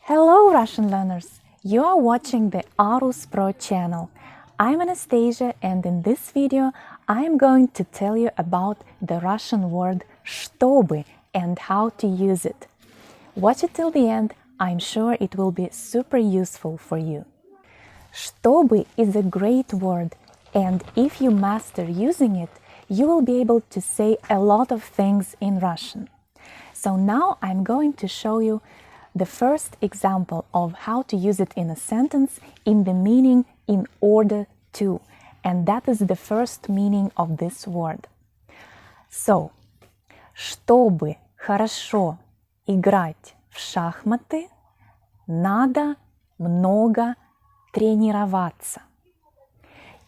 Hello Russian learners! You are watching the ARusPro channel. I'm Anastasia, and in this video I am going to tell you about the Russian word ЧТОБЫ and how to use it. Watch it till the end, I'm sure it will be super useful for you. ЧТОБЫ is a great word, and if you master using it, you will be able to say a lot of things in Russian. So now I'm going to show you the first example of how to use it in a sentence in the meaning in order to, and that is the first meaning of this word. So, чтобы хорошо играть в шахматы, надо много тренироваться.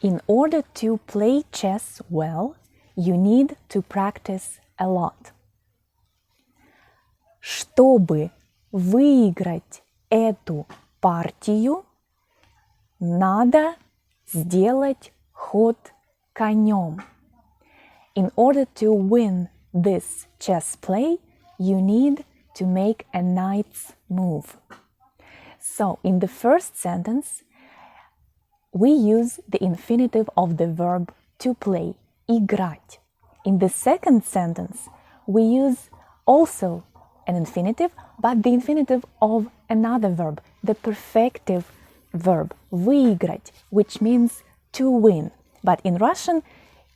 In order to play chess well, you need to practice a lot. Чтобы выиграть эту партию, надо сделать ход конем. In order to win this chess play, you need to make a knight's move. So, in the first sentence, we use the infinitive of the verb to play, играть. In the second sentence, we use also an infinitive, but the infinitive of another verb, the perfective verb, выиграть, which means to win. But in Russian,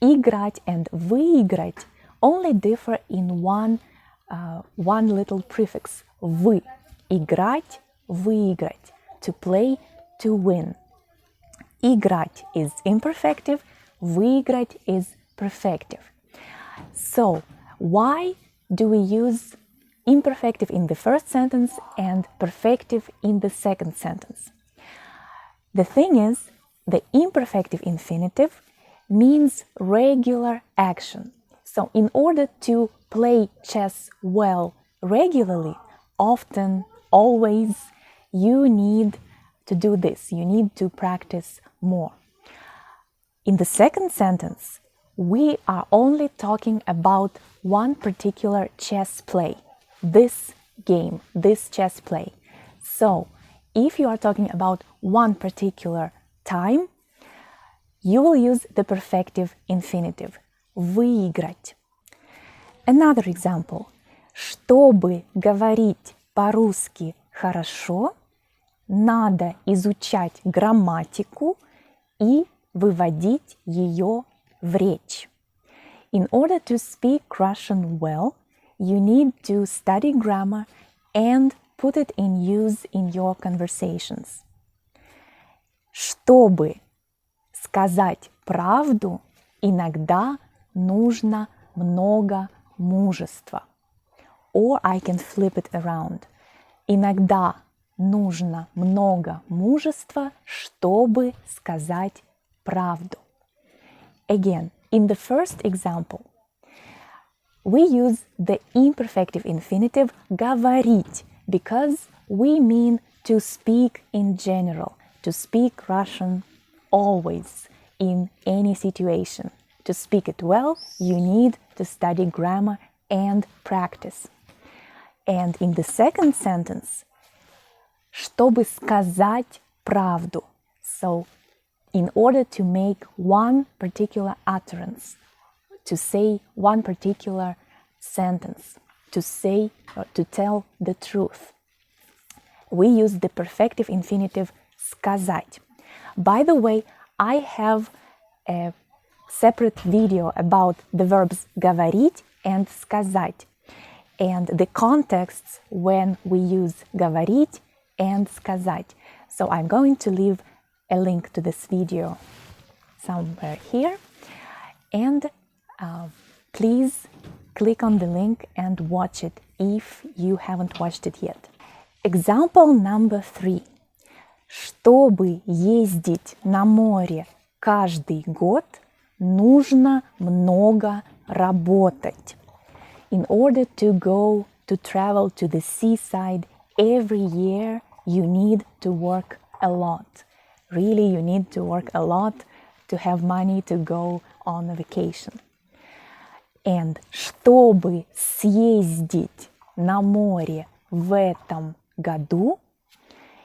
играть and выиграть only differ in one little prefix, вы. Играть, выиграть, to play, to win. Играть is imperfective, выиграть is perfective. So, why do we use imperfective in the first sentence and perfective in the second sentence? The thing is, the imperfective infinitive means regular action. So in order to play chess well regularly, often, always, you need to do this. You need to practice more. In the second sentence, we are only talking about one particular chess play. This game, this chess play. So, if you are talking about one particular time, you will use the perfective infinitive, выиграть. Another example. Чтобы говорить по-русски хорошо, надо изучать грамматику и выводить ее в речь. In order to speak Russian well, you need to study grammar and put it in use in your conversations. Чтобы сказать правду, иногда нужно много мужества. Or I can flip it around. Иногда нужно много мужества, чтобы сказать правду. Again, in the first example, we use the imperfective infinitive говорить because we mean to speak in general, to speak Russian always, in any situation. To speak it well, you need to study grammar and practice. And in the second sentence, чтобы сказать правду. So, in order to make one particular utterance, to say one particular sentence, to say or to tell the truth, we use the perfective infinitive сказать. By the way, I have a separate video about the verbs говорить and сказать, and the contexts when we use говорить and сказать. So I'm going to leave a link to this video somewhere here, and please click on the link and watch it if you haven't watched it yet. Example number 3. Чтобы ездить на море каждый год, нужно много работать. In order to travel to the seaside every year, you need to work a lot. Really, you need to work a lot to have money to go on a vacation. And чтобы съездить на море в этом году,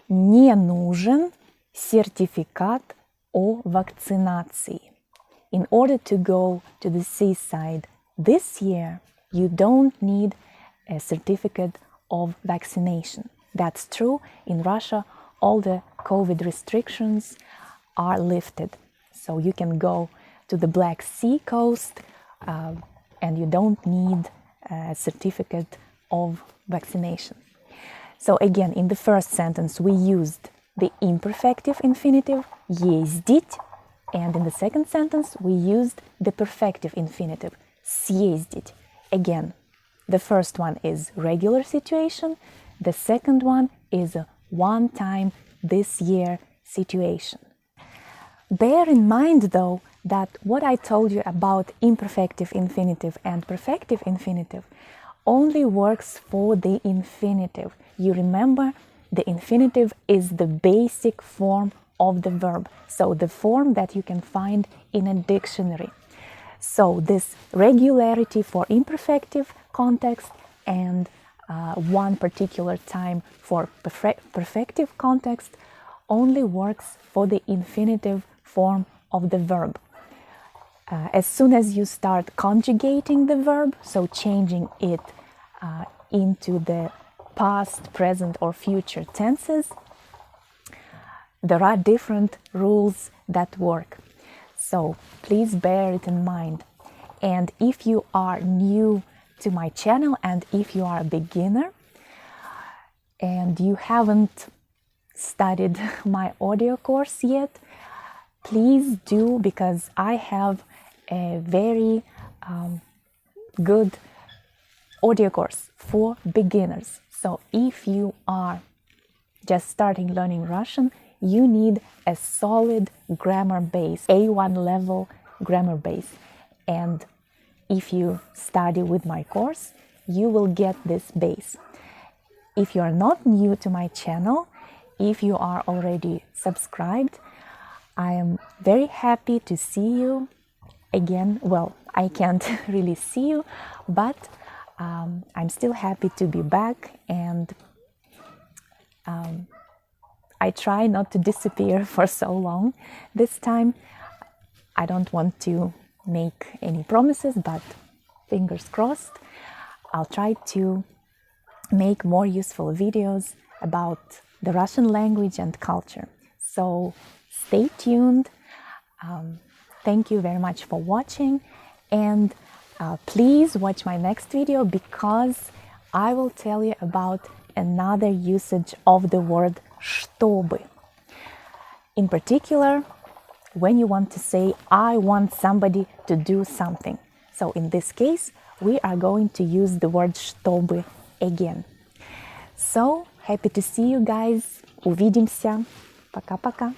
не нужен сертификат о вакцинации. In order to go to the seaside this year, you don't need a certificate of vaccination. That's true. In Russia, all the COVID restrictions are lifted. So you can go to the Black Sea coast and you don't need a certificate of vaccination. So again, in the first sentence, we used the imperfective infinitive, ездить, and in the second sentence, we used the perfective infinitive, съездить. Again, the first one is regular situation, the second one is a one-time, this year situation. Bear in mind, though, that what I told you about imperfective infinitive and perfective infinitive only works for the infinitive. You remember, the infinitive is the basic form of the verb, so the form that you can find in a dictionary. So this regularity for imperfective context and one particular time for perfective context only works for the infinitive form of the verb. As soon as you start conjugating the verb, so changing it into the past, present, or future tenses, there are different rules that work. So please bear it in mind. And if you are new to my channel and if you are a beginner and you haven't studied my audio course yet, please do, because I have a very good audio course for beginners. So if you are just starting learning Russian, you need a solid grammar base, A1 level grammar base. And if you study with my course, you will get this base. If you are not new to my channel, if you are already subscribed, I am very happy to see you again. Well, I can't really see you, but I'm still happy to be back, and I try not to disappear for so long this time. I don't want to make any promises, but fingers crossed, I'll try to make more useful videos about the Russian language and culture. So stay tuned. Thank you very much for watching, and please watch my next video, because I will tell you about another usage of the word ЧТОБЫ. In particular, when you want to say, I want somebody to do something. So in this case, we are going to use the word ЧТОБЫ again. So, happy to see you guys. Увидимся. Пока-пока.